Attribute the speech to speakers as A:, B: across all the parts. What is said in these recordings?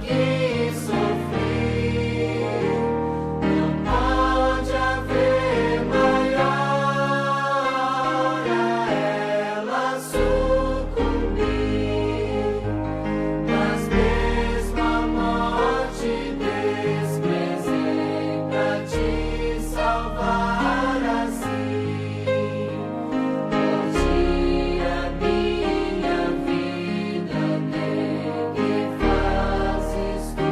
A: que sofrer. Não pode haver maior a ela sucumbir, mas mesmo a morte desprezei pra te salvar assim. Hoje a minha vida que fazes tu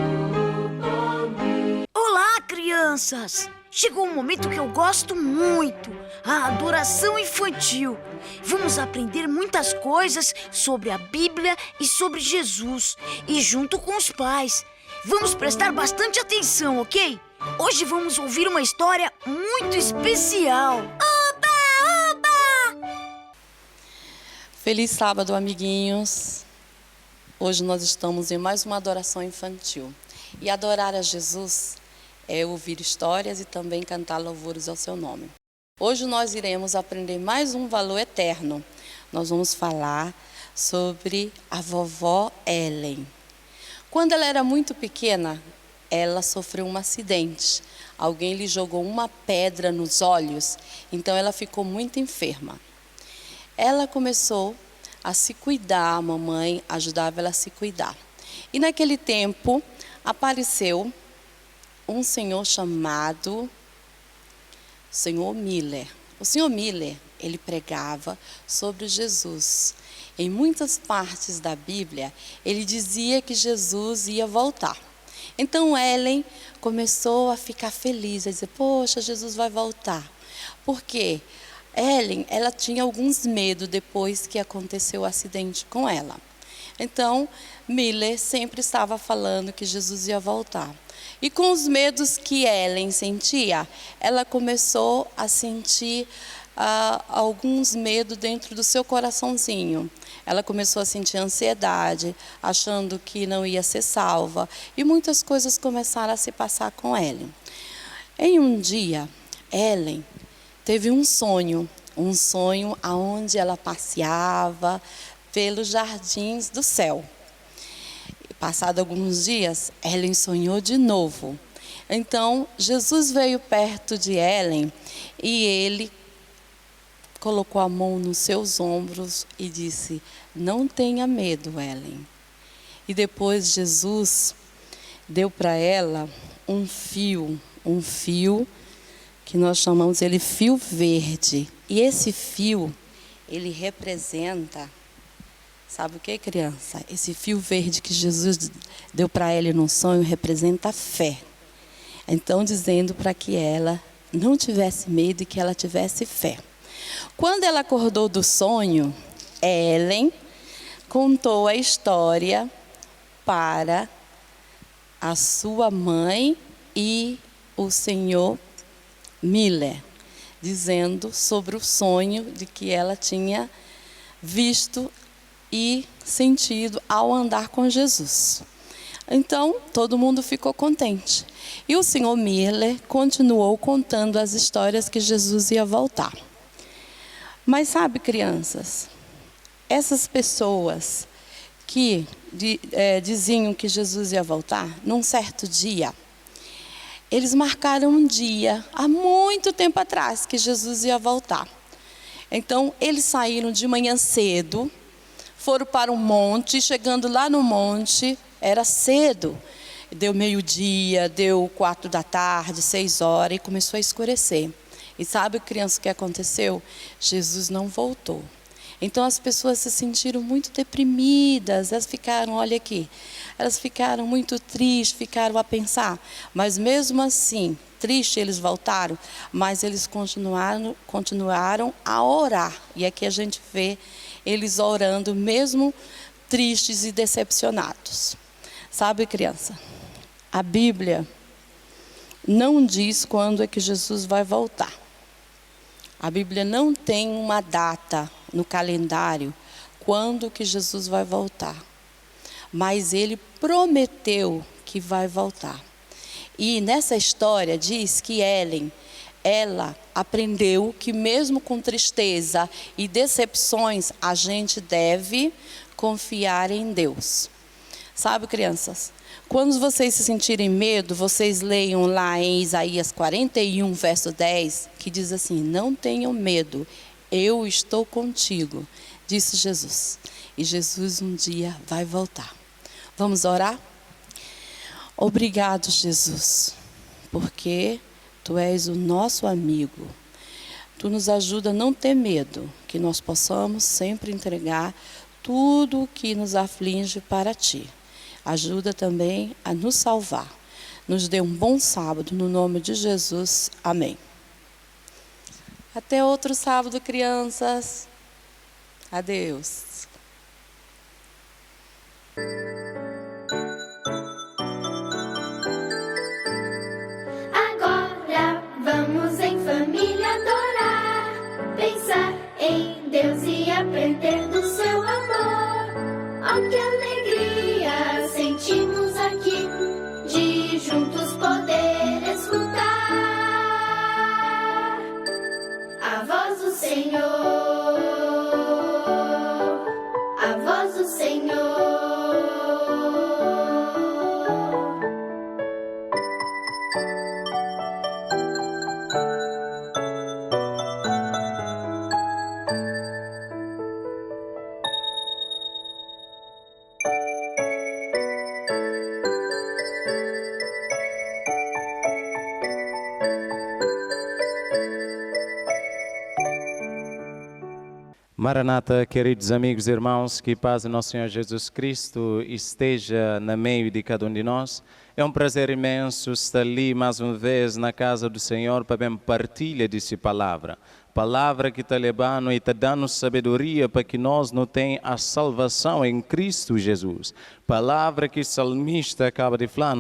A: por mim.
B: Olá, crianças! Chegou um momento que eu gosto muito, a adoração infantil. Vamos aprender muitas coisas sobre a Bíblia e sobre Jesus, e junto com os pais. Vamos prestar bastante atenção, ok? Hoje vamos ouvir uma história muito especial. Oba, oba!
C: Feliz sábado, amiguinhos! Hoje nós estamos em mais uma adoração infantil. E adorar a Jesus é ouvir histórias e também cantar louvores ao seu nome. Hoje nós iremos aprender mais um valor eterno. Nós vamos falar sobre a vovó Ellen. Quando ela era muito pequena, ela sofreu um acidente. Alguém lhe jogou uma pedra nos olhos, então ela ficou muito enferma. Ela começou a se cuidar, a mamãe ajudava ela a se cuidar. E naquele tempo apareceu um senhor chamado Senhor Miller. O Senhor Miller, ele pregava sobre Jesus. Em muitas partes da Bíblia, ele dizia que Jesus ia voltar. Então Ellen começou a ficar feliz, a dizer, poxa, Jesus vai voltar. Por quê? Ellen, ela tinha alguns medos depois que aconteceu o acidente com ela. Então, Miller sempre estava falando que Jesus ia voltar. E com os medos que Ellen sentia, ela começou a sentir alguns medos dentro do seu coraçãozinho. Ela começou a sentir ansiedade, achando que não ia ser salva. E muitas coisas começaram a se passar com Ellen. Em um dia, Ellen teve um sonho onde ela passeava pelos jardins do céu. Passado alguns dias, Ellen sonhou de novo. Então, Jesus veio perto de Ellen e ele colocou a mão nos seus ombros e disse, não tenha medo, Ellen. E depois Jesus deu para ela um fio que nós chamamos ele fio verde. E esse fio, ele representa, sabe o que, criança? Esse fio verde que Jesus deu para ela no sonho representa a fé. Então, dizendo para que ela não tivesse medo e que ela tivesse fé. Quando ela acordou do sonho, Ellen contou a história para a sua mãe e o senhor Miller, dizendo sobre o sonho de que ela tinha visto e sentido ao andar com Jesus. Então, todo mundo ficou contente. E o senhor Miller continuou contando as histórias que Jesus ia voltar. Mas sabe, crianças, essas pessoas que diziam que Jesus ia voltar, num certo dia, eles marcaram um dia, há muito tempo atrás, que Jesus ia voltar. Então, eles saíram de manhã cedo, foram para um monte, chegando lá no monte, era cedo. Deu meio-dia, deu 16h, 6h e começou a escurecer. E sabe, criança, o que aconteceu? Jesus não voltou. Então as pessoas se sentiram muito deprimidas, elas ficaram, olha aqui, elas ficaram muito tristes, ficaram a pensar. Mas mesmo assim, triste eles voltaram, mas eles continuaram a orar. E aqui a gente vê eles orando, mesmo tristes e decepcionados. Sabe, criança, a Bíblia não diz quando é que Jesus vai voltar. A Bíblia não tem uma data no calendário quando que Jesus vai voltar. Mas ele prometeu que vai voltar. E nessa história diz que Ellen, ela aprendeu que mesmo com tristeza e decepções, a gente deve confiar em Deus. Sabe, crianças, quando vocês se sentirem medo, vocês leiam lá em Isaías 41, verso 10, que diz assim: não tenham medo, eu estou contigo, disse Jesus. E Jesus um dia vai voltar. Vamos orar? Obrigado, Jesus, porque Tu és o nosso amigo. Tu nos ajuda a não ter medo, que nós possamos sempre entregar tudo o que nos aflige para Ti. Ajuda também a nos salvar. Nos dê um bom sábado, no nome de Jesus. Amém. Até outro sábado, crianças. Adeus.
D: Agora vamos em família adorar, pensar em Deus e aprender do seu amor. Oh, que alegria sentimos aqui de juntos poder escutar a voz do Senhor, a voz do Senhor.
E: Maranata, queridos amigos e irmãos, que paz do nosso Senhor Jesus Cristo esteja no meio de cada um de nós. É um prazer imenso estar ali mais uma vez na casa do Senhor para bem partilha dessa palavra. Palavra que está levando e está dando sabedoria para que nós não tenhamos a salvação em Cristo Jesus. Palavra que o salmista acaba de falar,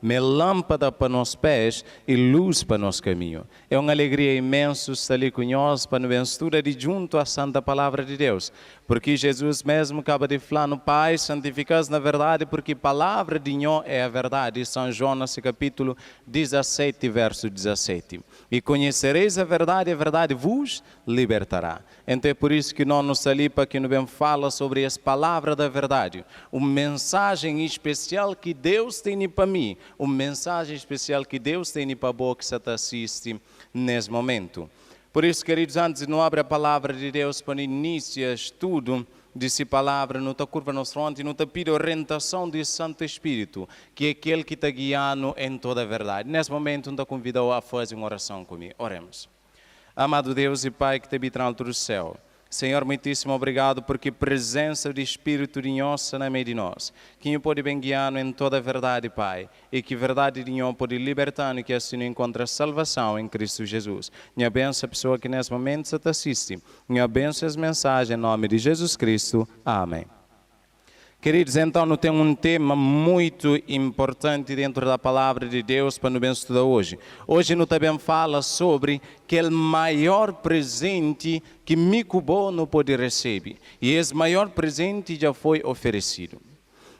E: me lâmpada para nossos pés e luz para nosso caminho. É uma alegria imensa estar ali conosco para nos estudar de junto à santa palavra de Deus. Porque Jesus mesmo acaba de falar, Pai, santificai-os na verdade, porque a palavra de Deus é a verdade. São João, capítulo 17, verso 17. E conhecereis a verdade vos libertará. Então é por isso que nós nos ali para que nos bem fala sobre as palavras da verdade. Uma mensagem especial que Deus tem para mim. Uma mensagem especial que Deus tem para você que está assiste nesse momento. Por isso, queridos, antes de não abrir a palavra de Deus para iniciar estudo dessa palavra, não está curva nossa fronte, não está pedindo orientação do Santo Espírito, que é aquele que está guiando em toda a verdade. Nesse momento, não está convidado a fazer uma oração comigo. Oremos. Amado Deus e Pai que te habita no alto do céu, Senhor, muitíssimo obrigado porque a presença do Espírito de Deus na meio de nós, que pode bem guiar em toda a verdade, Pai, e que a verdade de Deus pode libertar e que assim encontra salvação em Cristo Jesus. Minha benção a pessoa que nesse momento se te assiste. Minha benção as mensagens em nome de Jesus Cristo. Amém. Queridos, então, não tem um tema muito importante dentro da palavra de Deus para nos estudar hoje. Hoje não também fala sobre aquele maior presente que Mico Bono pode receber. E esse maior presente já foi oferecido.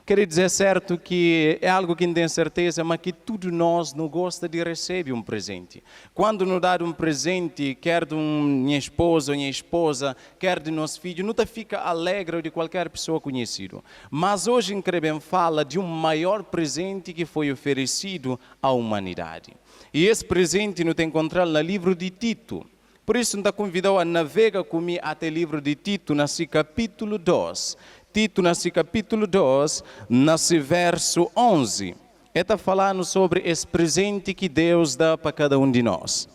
E: Queridos, é certo que é algo que não tem certeza, mas que todos nós não gosta de receber um presente. Quando nos dá um presente, quer de minha esposa ou minha esposa, quer de nosso filho, não fica alegre de qualquer pessoa conhecida. Mas hoje em Crebem fala de um maior presente que foi oferecido à humanidade. E esse presente não tem encontrado no livro de Tito. Por isso, nos convidou a navegar comigo até o livro de Tito, nesse capítulo 2. Tito, nesse capítulo 2, nesse verso 11, está falando sobre esse presente que Deus dá para cada um de nós.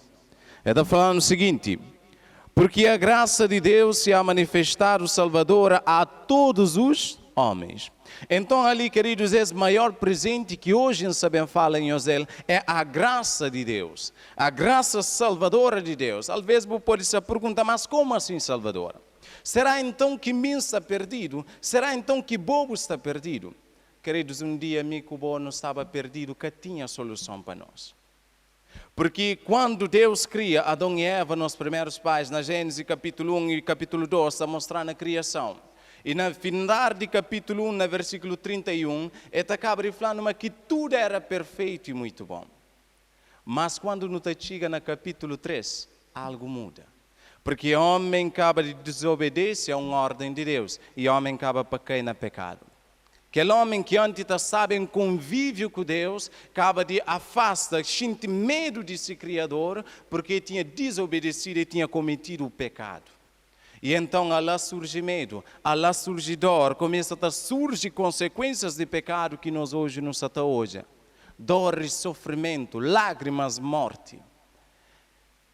E: Está falando o seguinte: porque a graça de Deus se ha manifestado salvadora a todos os homens. Então ali, queridos, esse maior presente que hoje em Sabem fala em Osel é a graça de Deus, a graça salvadora de Deus. Às vezes você pode se perguntar, mas como assim salvadora? Será então que mim está perdido? Será então que Bobo está perdido? Queridos, um dia Mico Bono estava perdido, que tinha solução para nós. Porque quando Deus cria Adão e Eva, nossos primeiros pais, na Gênesis capítulo 1 e capítulo 2, está mostrando a criação. E no final de capítulo 1, no versículo 31, ele acaba de falar que tudo era perfeito e muito bom. Mas quando não chega no capítulo 3, algo muda. Porque o homem acaba de desobedecer a uma ordem de Deus. E o homem acaba para cair no pecado. Aquele homem que antes estava em convívio com Deus, acaba de afasta, sente medo de ser criador, porque tinha desobedecido e tinha cometido o pecado. E então, lá surge medo, lá surge dor, começa a surgir consequências de pecado que nós hoje nos até hoje. Dor e sofrimento, lágrimas, morte.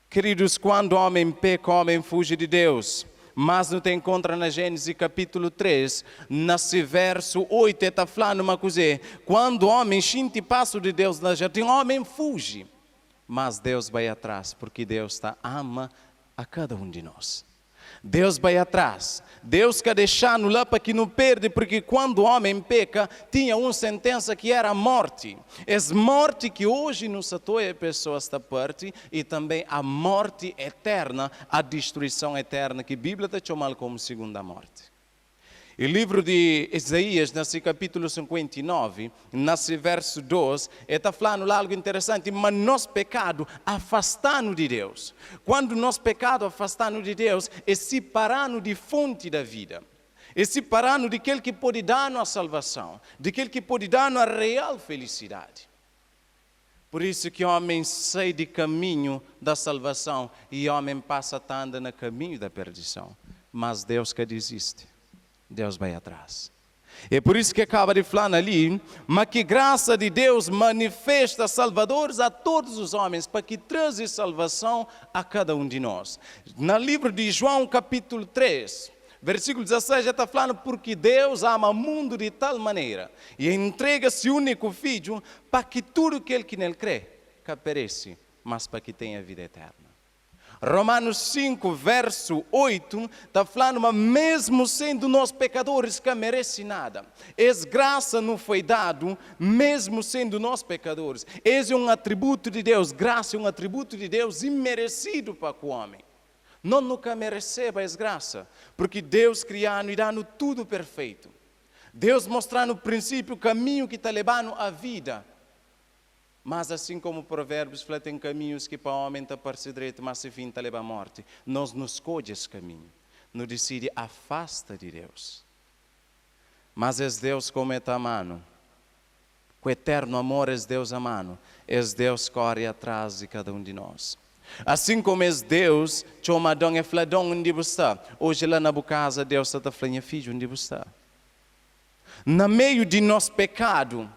E: Queridos, quando o homem peca, o homem fuge de Deus. Mas não te encontra na Gênesis capítulo 3, nesse verso 8, está falando uma coisa. Quando o homem sente passo de Deus no jardim, o homem fuge. Mas Deus vai atrás, porque Deus ama a cada um de nós. Deus vai atrás. Deus quer deixar no lá para que não perde, porque quando o homem peca, tinha uma sentença que era a morte. Essa morte que hoje nos atoi a pessoa está perto, e também a morte eterna, a destruição eterna, que a Bíblia está chamando como segunda morte. O livro de Isaías, nesse capítulo 59, nesse verso 2, está falando algo interessante, mas nosso pecado afastando de Deus. Quando nosso pecado afastando de Deus, é separando de fonte da vida. É separando de aquele que pode dar-nos a salvação, de aquele que pode dar-nos a real felicidade. Por isso que o homem sai de caminho da salvação e o homem passa a andar no caminho da perdição. Mas Deus que desiste. Deus vai atrás. É por isso que acaba de falar ali, mas que graça de Deus manifesta salvadores a todos os homens, para que traze salvação a cada um de nós. No livro de João, capítulo 3, versículo 16, já está falando, porque Deus ama o mundo de tal maneira, e entrega seu único Filho, para que tudo aquele que nele crê, que perece, mas para que tenha vida eterna. Romanos 5, verso 8, está falando, mas mesmo sendo nós pecadores que merecem nada, essa graça não foi dado, mesmo sendo nós pecadores. Esse é um atributo de Deus, graça é um atributo de Deus imerecido para o homem. Não nunca mereceba essa graça, porque Deus criando e dando tudo perfeito. Deus mostrando o princípio, o caminho que está levando a vida. Mas assim como Provérbios fala, tem caminhos que para o homem está para ser direito, mas se fim está leva à morte. Nós não escolhemos esse caminho. Não decide, afasta de Deus. Mas é Deus como é tamanho. Com eterno amor é Deus amado. É Deus que corre atrás de cada um de nós. Assim como é Deus, chama Adão e Fladão onde você está. Hoje lá na casa Deus está falando, filho, onde você está. No meio de nosso pecado,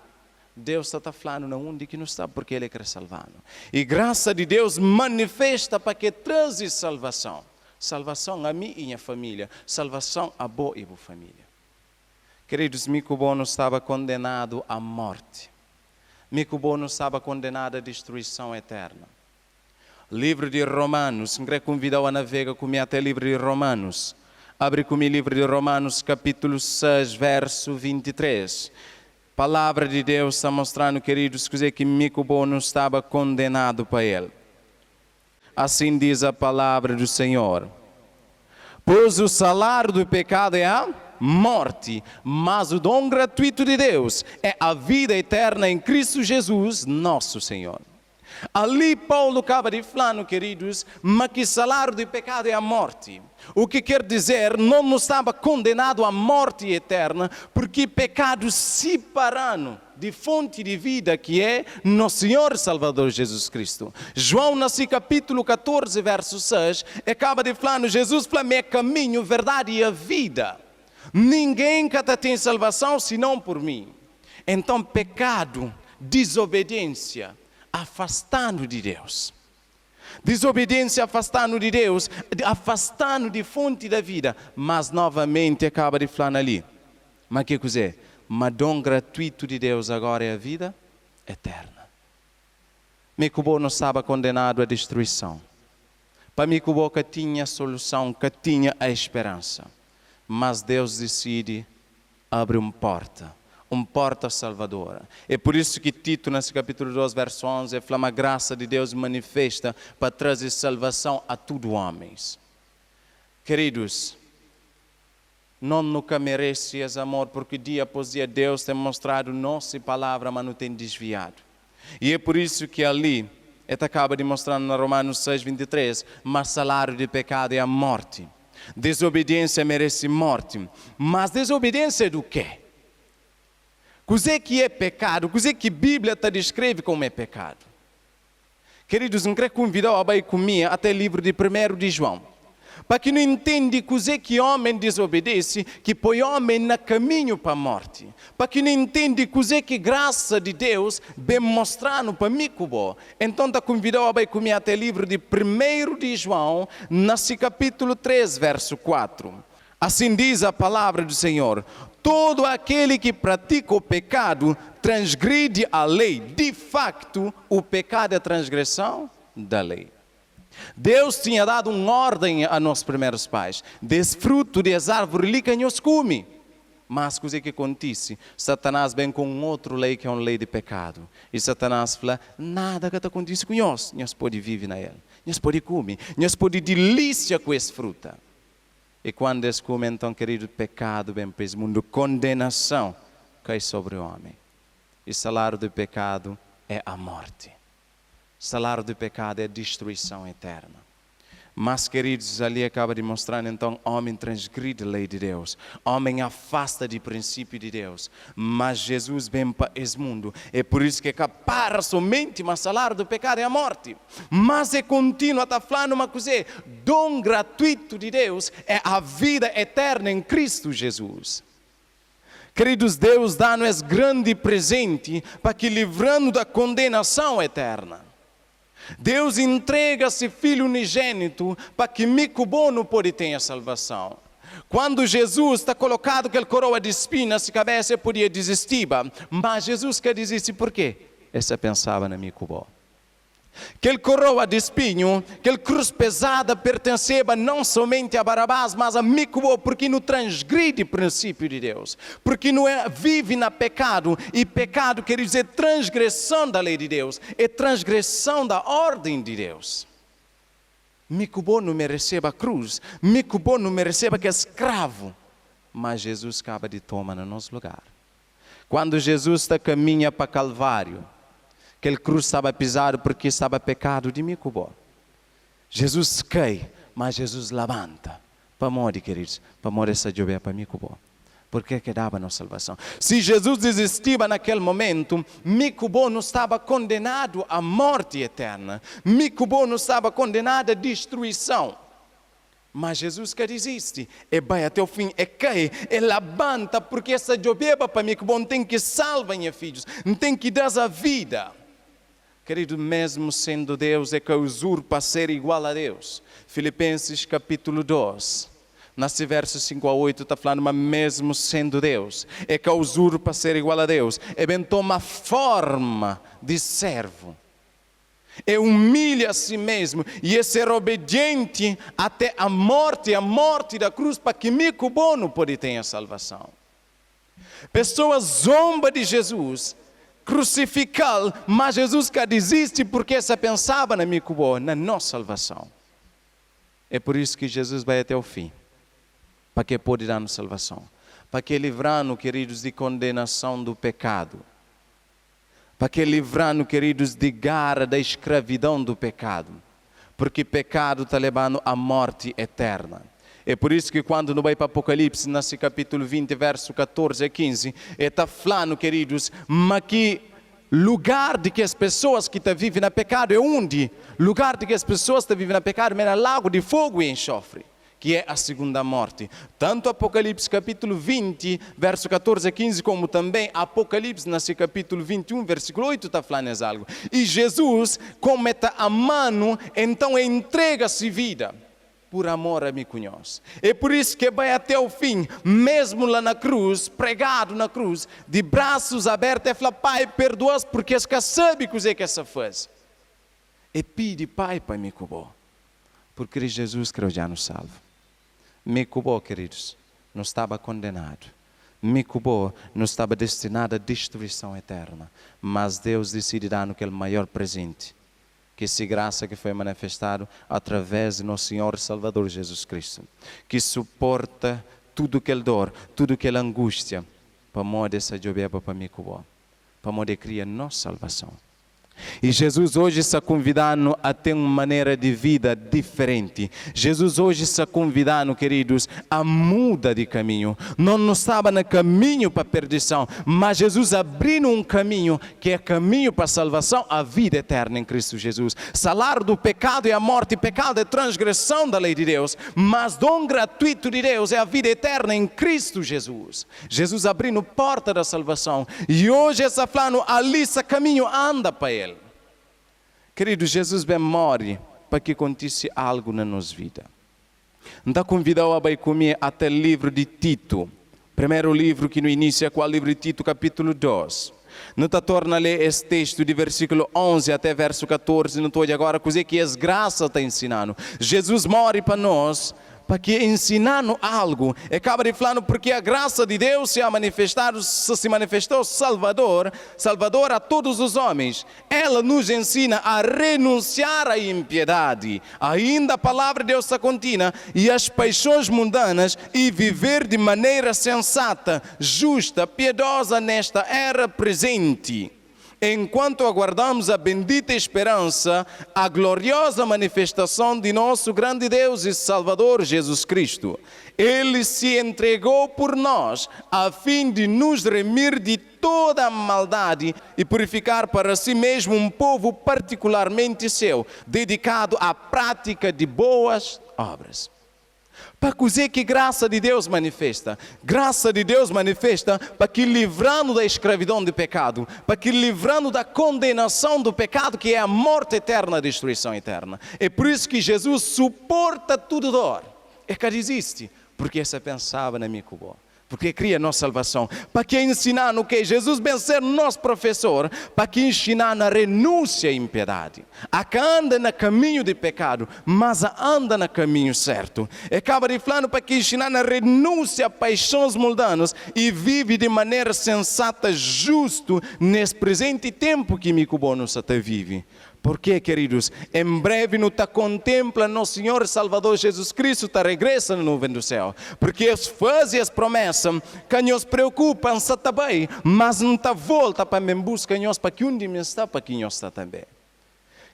E: Deus está falando onde que não está, porque Ele quer salvar. E graça de Deus manifesta para que traz salvação. Salvação a mim e a minha família. Salvação a boa e boa família. Queridos, Mico não estava condenado à morte. Mico não estava condenado à destruição eterna. Livro de Romanos, quero convidar a navegar comigo até o livro de Romanos. Abre comigo o livro de Romanos, capítulo 6, verso 23. Palavra de Deus está mostrando, queridos, que Mico não estava condenado para ele. Assim diz a palavra do Senhor. Pois o salário do pecado é a morte, mas o dom gratuito de Deus é a vida eterna em Cristo Jesus, nosso Senhor. Ali Paulo acaba de falar, queridos, mas que o salário do pecado é a morte. O que quer dizer, não estava condenado à morte eterna, porque pecado separando de fonte de vida que é nosso Senhor Salvador Jesus Cristo. João, nesse capítulo 14, verso 6, acaba de falar, Jesus falou, é caminho, verdade e a vida. Ninguém que tem salvação senão por mim. Então pecado, desobediência, afastando de Deus. Desobediência, afastando de Deus, afastando de fonte da vida. Mas novamente acaba de falar ali. Mas que coisa é? Mas dom gratuito de Deus agora é a vida eterna. Mico não estava condenado à destruição. Para Mico que tinha a solução, que tinha a esperança. Mas Deus decide abrir uma porta salvadora. É por isso que Tito, nesse capítulo 2, verso 11, fala, a graça de Deus manifesta para trazer salvação a todos os homens. Queridos, não nunca merece esse amor, porque dia após dia Deus tem mostrado nossa palavra, mas não tem desviado. E é por isso que ali, ele acaba de mostrar no Romanos 6, 23, mas salário de pecado é a morte. Desobediência merece morte. Mas desobediência do quê? Coisa que é pecado? Coisa que a Bíblia te descreve como é pecado? Queridos, não quero convidar a ir comigo até o livro de 1 de João. Para que não entende coisa que homem desobedece, que põe homem no caminho para a morte. Para que não entende coisa que graça de Deus vem mostrando para mim. Então está convidado a ir comigo até o livro de 1 de João, nesse capítulo 3, verso 4. Assim diz a palavra do Senhor: todo aquele que pratica o pecado transgride a lei. De facto, o pecado é a transgressão da lei. Deus tinha dado uma ordem a nossos primeiros pais: desfruto das árvores ali que nós come. Mas o que acontece? Satanás vem com outra lei que é uma lei de pecado. E Satanás fala: nada que acontece com nós podemos viver na ele. Nós podemos comer, nós podemos delícia com essa fruta. E quando eles comem, então, querido, pecado vem para esse mundo, condenação cai sobre o homem. E o salário do pecado é a morte. O salário do pecado é a destruição eterna. Mas, queridos, ali acaba de mostrar, então, homem transgride a lei de Deus. Homem afasta do princípio de Deus. Mas Jesus vem para esse mundo. É por isso que para somente, mas o salário do pecado é a morte. Mas é contínuo, está falando uma coisa: dom gratuito de Deus é a vida eterna em Cristo Jesus. Queridos, Deus dá-nos grande presente para que livrando da condenação eterna. Deus entrega seu Filho unigênito para que mico bono pode ter a salvação. Quando Jesus está colocado aquela coroa de espinhas na cabeça, podia desistir. Mas Jesus quer desistir por quê? Essa pensava na mico bom. Aquela coroa de espinho, aquela cruz pesada pertencia não somente a Barabás, mas a mico, porque não transgride o princípio de Deus. Porque não vive na pecado. E pecado quer dizer transgressão da lei de Deus. É transgressão da ordem de Deus. Mico não mereceba a cruz. Mico não mereceba que é escravo. Mas Jesus acaba de tomar no nosso lugar. Quando Jesus está caminha para Calvário, aquele cruz estava pisado porque estava pecado de mico. Jesus cai, mas Jesus levanta. Para morrer, queridos, para morrer essa jovem para mico. Porque que dava a nossa salvação. Se Jesus desistia naquele momento, mico não estava condenado à morte eterna. Mico não estava condenado à destruição. Mas Jesus que desiste, e vai até o fim, e cai, e levanta, porque essa jovem para mico não tem que salvar meus filhos, não tem que dar a vida. Querido, mesmo sendo Deus, é que usurpa ser igual a Deus. Filipenses capítulo 2, nesse verso 5 a 8, está falando, mas mesmo sendo Deus, é que usurpa ser igual a Deus. E bem toma forma de servo. E humilha a si mesmo, e é ser obediente até a morte da cruz, para que mico bono pode ter a salvação. Pessoas zombam de Jesus, crucificá-lo, mas Jesus que desiste porque essa pensava na mico boa, na nossa salvação. É por isso que Jesus vai até o fim, para que pode dar-nos salvação, para que livrar-nos, queridos, de condenação do pecado, para que livrar-nos, queridos, de garra da escravidão do pecado, porque pecado está levando à morte eterna. É por isso que quando no vai para Apocalipse, nesse capítulo 20, verso 14 a 15, está falando, queridos, mas que lugar de que as pessoas que vivem no pecado é onde? Lugar de que as pessoas que vivem no pecado é lago de fogo e enxofre, que é a segunda morte. Tanto Apocalipse capítulo 20, verso 14 a 15, como também Apocalipse, nesse capítulo 21, versículo 8, está falando algo. E Jesus, como está amando, então entrega-se vida. Por amor a mim conhece. É por isso que vai até o fim, mesmo lá na cruz, pregado na cruz, de braços abertos, e fala: Pai, perdoa-os, porque eles que sabem o que é que essa faz. E pede, Pai, para me cubo. Porque Jesus creu já nos salvo. Me cubo, queridos, não estava condenado. Me cubo, não estava destinado à destruição eterna. Mas Deus decide dar aquele maior presente, que essa graça que foi manifestado através de nosso Senhor e Salvador Jesus Cristo, que suporta tudo aquele dor, tudo aquela angústia, para morrer essa jovem para mim, para morrer criar nossa salvação. E Jesus hoje está convidando a ter uma maneira de vida diferente. Jesus hoje está convidando, queridos, a muda de caminho. Não estava no caminho para a perdição, mas Jesus abrindo um caminho que é caminho para a salvação, a vida eterna em Cristo Jesus. Salário do pecado é a morte, pecado é transgressão da lei de Deus, mas dom gratuito de Deus é a vida eterna em Cristo Jesus. Jesus abrindo porta da salvação. E hoje está falando, ali esse caminho, anda para ele. Querido, Jesus bem morre para que aconteça algo na nossa vida. Então convidou a comer até o livro de Tito. Primeiro livro que no início é qual livro de Tito, capítulo 2. Não está torna a ler esse texto de versículo 11 até verso 14. Não estou agora a dizer que as graças está ensinando. Jesus morre para nós, para que ensinando algo. Acaba de falar porque a graça de Deus se manifestou Salvador a todos os homens. Ela nos ensina a renunciar à impiedade. Ainda a palavra de Deus está contínua e as paixões mundanas e viver de maneira sensata, justa, piedosa nesta era presente. Enquanto aguardamos a bendita esperança, a gloriosa manifestação de nosso grande Deus e Salvador Jesus Cristo. Ele se entregou por nós, a fim de nos remir de toda a maldade e purificar para si mesmo um povo particularmente seu, dedicado à prática de boas obras. Para dizer que graça de Deus manifesta. Graça de Deus manifesta para que livrando da escravidão do pecado, para que livrando da condenação do pecado, que é a morte eterna, a destruição eterna. É por isso que Jesus suporta tudo dor. É que existe, porque você pensava na minha cubo. Porque cria nossa salvação. Para que ensinar no que? Jesus bem ser nosso professor. Para que ensinar na renúncia à impiedade. A que anda no caminho de pecado, mas anda no caminho certo. Acaba de falar para que ensinar na renúncia a paixões mundanas e vive de maneira sensata, justo, nesse presente tempo que me cubo nos até vive. Porque, queridos, em breve não está contempla nosso Senhor Salvador Jesus Cristo, está regressa na nuvem do céu. Porque eles fazem as promessas que nos preocupam, está bem, mas não está volta para me buscar nós, para que um dia está, para que nós está também.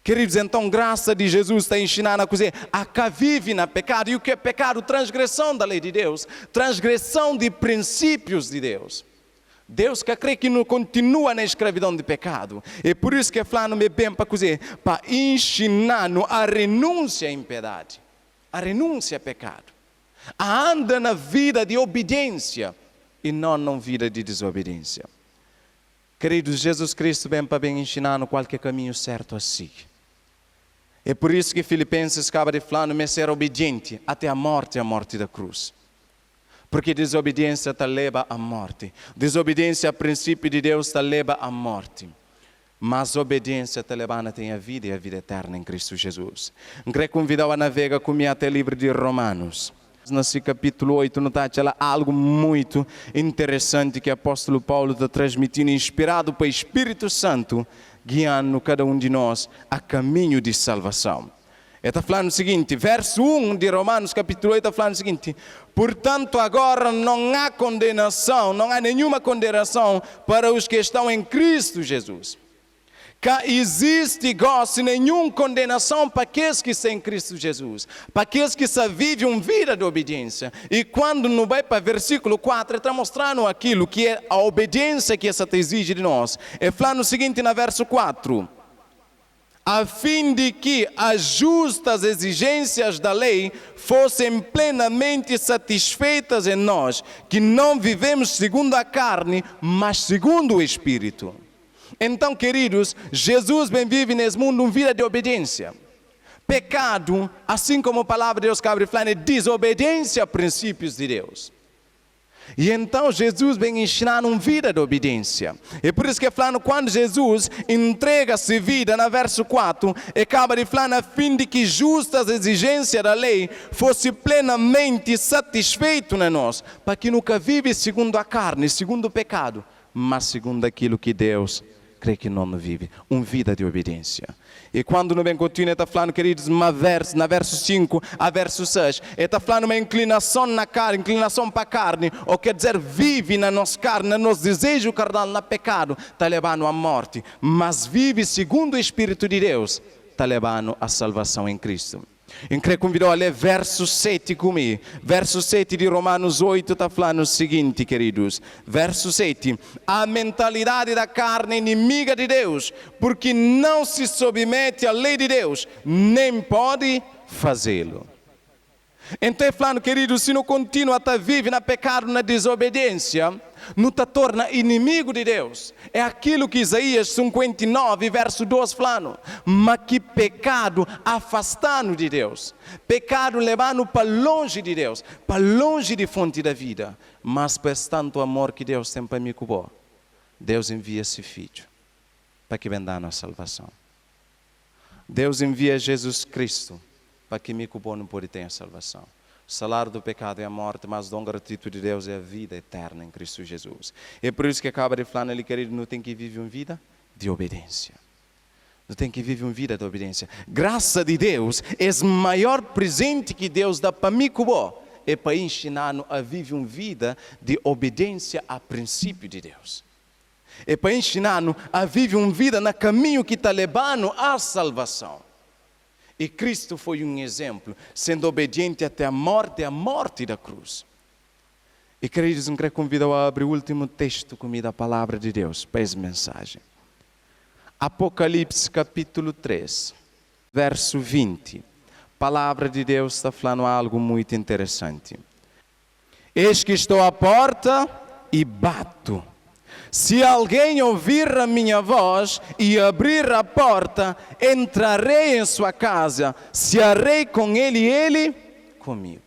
E: Queridos, então, graça de Jesus está ensinando a coisa, a que vive na pecado. E o que é pecado? Transgressão da lei de Deus, transgressão de princípios de Deus. Deus que crê que não continua na escravidão de pecado. É por isso que falando-me bem para dizer, para ensinar a renúncia à impiedade, a renúncia ao pecado, a anda na vida de obediência e não na vida de desobediência. Queridos, Jesus Cristo vem para bem ensinar no qualquer caminho certo assim. É por isso que Filipenses acaba de falar, me ser obediente até a morte da cruz. Porque desobediência te leva à morte. Desobediência ao princípio de Deus te leva à morte. Mas obediência te leva a ter a vida e a vida eterna em Cristo Jesus. Quero convidar a navegar comigo até o livro de Romanos. Nesse capítulo 8, notate lá algo muito interessante que o apóstolo Paulo está transmitindo, inspirado pelo Espírito Santo, guiando cada um de nós a caminho de salvação. Ele está falando o seguinte, verso 1 de Romanos capítulo 8 está falando o seguinte: portanto agora não há condenação, não há nenhuma condenação para os que estão em Cristo Jesus. Que existe gosto, nenhuma condenação para aqueles que estão em Cristo Jesus, para aqueles que só vivem uma vida de obediência. E quando não vai para o versículo 4, ele está mostrando aquilo que é a obediência que essa exige de nós. Ele fala o seguinte no verso 4. A fim de que as justas exigências da lei fossem plenamente satisfeitas em nós, que não vivemos segundo a carne, mas segundo o Espírito. Então, queridos, Jesus bem vive nesse mundo uma vida de obediência. Pecado, assim como a palavra de Deus acaba de falar, é desobediência a princípios de Deus. E então Jesus vem ensinar uma vida de obediência. É por isso que falando, quando Jesus entrega-se vida, no verso 4, acaba de falar, a fim de que justas exigências da lei fosse plenamente satisfeito na nós, para que nunca vive segundo a carne, segundo o pecado, mas segundo aquilo que Deus creio que não vive uma vida de obediência. E quando não bem continua, está falando, queridos, na verso 5 a verso 6, está falando uma inclinação na carne, inclinação para a carne, ou quer dizer, vive na nossa carne, no nosso desejo carnal, no pecado, está levando à morte, mas vive segundo o Espírito de Deus, está levando à salvação em Cristo. Eu quero convidar a ler verso 7 comigo. Verso 7 de Romanos 8 está falando o seguinte, queridos. Verso 7. A mentalidade da carne é inimiga de Deus, porque não se submete à lei de Deus, nem pode fazê-lo. Então, falando, queridos, se não continua a viver no pecado, na desobediência, não te torna inimigo de Deus. É aquilo que Isaías 59, verso 2 falando. Mas que pecado afastando de Deus. Pecado levando para longe de Deus, para longe de fonte da vida. Mas por tanto amor que Deus tem para mim, Deus envia esse filho para que venha a salvação. Deus envia Jesus Cristo para que me não pode ter a salvação. O salário do pecado é a morte, mas o dom gratuito de Deus é a vida eterna em Cristo Jesus. É por isso que acaba de falar, ele querido, não tem que viver uma vida de obediência. Não tem que viver uma vida de obediência. Graça de Deus é o maior presente que Deus dá para mim, é para ensinar-nos a viver uma vida de obediência ao princípio de Deus. É para ensinar-nos a viver uma vida no caminho que está levando à salvação. E Cristo foi um exemplo, sendo obediente até a morte da cruz. E queridos, eu quero convidar a abrir o último texto comigo da palavra de Deus, para essa mensagem. Apocalipse capítulo 3, verso 20. A palavra de Deus está falando algo muito interessante. Eis que estou à porta e bato. Se alguém ouvir a minha voz e abrir a porta, entrarei em sua casa, cearei com ele e ele comigo.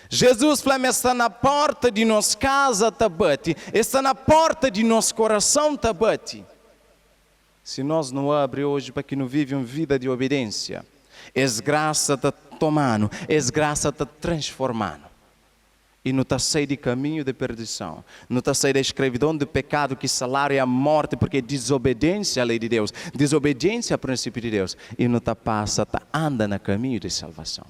E: Jesus falou, está na porta de nossa casa, tá bate. Está na porta de nosso coração, tá bate. Se nós não abrimos hoje para que não vive uma vida de obediência, graça está tomando, graça está transformando. E não está sair de caminho de perdição. Não está sair da escravidão do pecado, que salário é a morte, porque é desobediência à lei de Deus, desobediência ao princípio de Deus. E não está anda no caminho de salvação.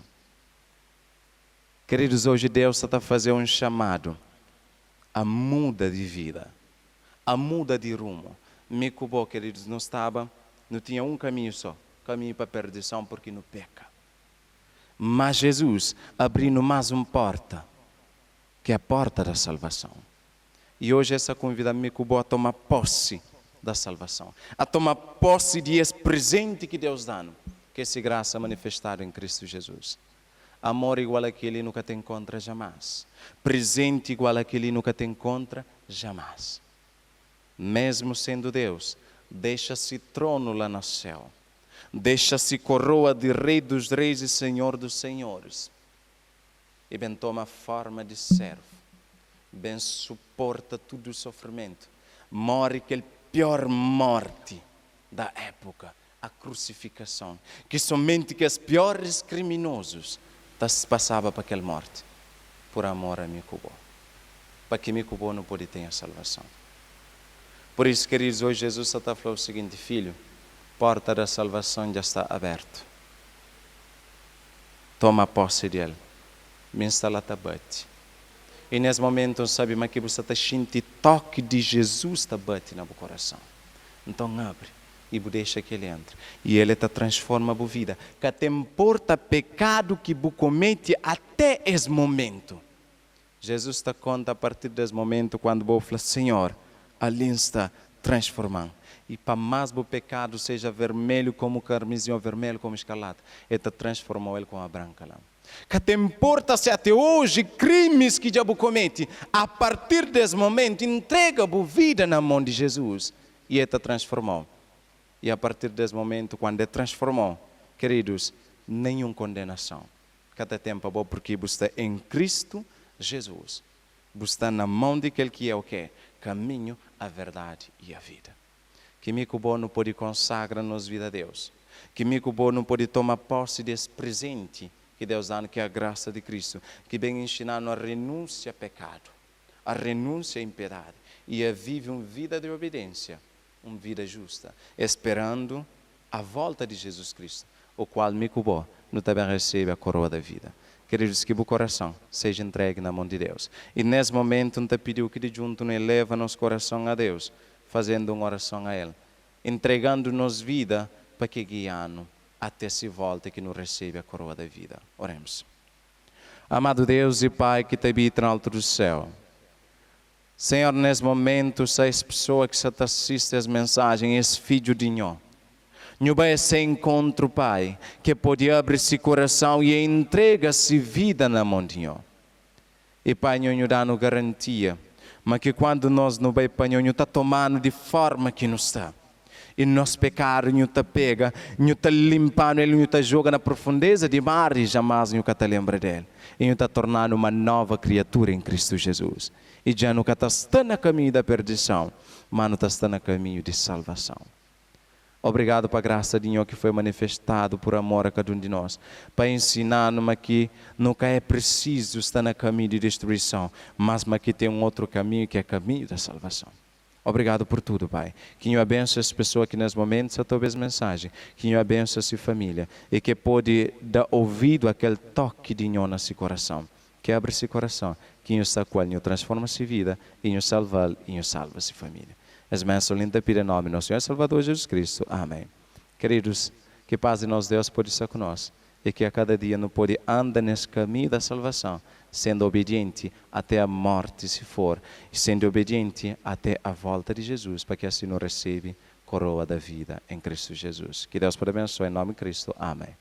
E: Queridos, hoje Deus está fazendo um chamado a muda de vida, a muda de rumo. Me cubou, queridos, não tinha um caminho só, caminho para a perdição, porque não peca. Mas Jesus abrindo mais uma porta, que é a porta da salvação. E hoje essa convida me a tomar posse da salvação, a tomar posse de esse presente que Deus dá, que é essa graça manifestada em Cristo Jesus. Amor igual àquele nunca te encontra jamais. Presente igual àquele nunca te encontra jamais. Mesmo sendo Deus, deixa-se trono lá no céu. Deixa-se coroa de Rei dos Reis e Senhor dos Senhores. E bem toma forma de servo, bem suporta todo o sofrimento, morre aquela pior morte da época, a crucificação, que somente que os piores criminosos se passavam para aquela morte, por amor a Micubó, para que Micubó não pode ter a salvação. Por isso, queridos, hoje Jesus está falando o seguinte, filho, porta da salvação já está aberta, toma posse dele. Me instala tabate. E nesse momento, sabe, mas que você está sentindo toque de Jesus tabate no coração. Então abre e deixa que ele entre. E ele te transforma a vida. Que te importa pecado que você comete até esse momento. Jesus te conta a partir desse momento, quando você fala, Senhor, ali está transformando. E para mais o pecado seja vermelho como carmesim ou vermelho como escarlate, ele te transformou ele com a branca lá. Que te importa se até hoje crimes que diabo comete, a partir desse momento entrega a vida na mão de Jesus e ele te transformou. E a partir desse momento, quando ele transformou, queridos, nenhuma condenação. Cada tempo é bom porque você está em Cristo Jesus. Você está na mão de aquele que é o quê? Caminho, a verdade e a vida. Que mico bom não pode consagrar-nos vida a Deus. Que mico bom não pode tomar posse desse presente que Deus dá, que é a graça de Cristo, que vem ensinar-nos a renúncia ao pecado, a renúncia à impiedade e a viver uma vida de obediência uma vida justa, esperando a volta de Jesus Cristo, o qual me cubou, no também recebe a coroa da vida. Queridos, que o coração seja entregue na mão de Deus. E nesse momento, eu te pediu que de junto nos eleva nosso coração a Deus, fazendo uma oração a Ele, entregando-nos vida para que guiando até se volta que nos recebe a coroa da vida. Oremos. Amado Deus e Pai que te habita no alto do céu, Senhor, nesse momento, essa pessoa que te assiste às mensagens, esse filho de nós, não vai esse encontro, Pai, que pode abrir esse coração e entrega-se vida na mão de nós. E Pai, não dá nos garantia, mas que quando nós não vai para nós, está tomando de forma que não está. E nosso pecado não está pega, não está limpando ele, não está jogando na profundeza de mar e jamais não está lembra dele. E não está tornando uma nova criatura em Cristo Jesus. E já não está no caminho da perdição, mas não está no caminho de salvação. Obrigado pela graça de Deus que foi manifestado por amor a cada um de nós, para ensinar-nos que nunca é preciso estar no caminho de destruição, mas que tem um outro caminho que é o caminho da salvação. Obrigado por tudo, Pai. Que Deus abençoe as pessoas que nesse momento só talvez mensagem, que Deus abençoe a sua família e que pode dar ouvido àquele toque de Deus no seu coração. Que abra esse coração, que Deus está com ele, transforma sua vida, e Deus salva e Deus salva a sua família. As bênçãos lindas em nome do nosso Senhor e Salvador Jesus Cristo. Amém. Queridos, que paz de nosso Deus pode estar conosco e que a cada dia não pode andar nesse caminho da salvação, sendo obediente até a morte se for, e sendo obediente até a volta de Jesus, para que assim nos receba coroa da vida em Cristo Jesus. Que Deus pode abençoar em nome de Cristo. Amém.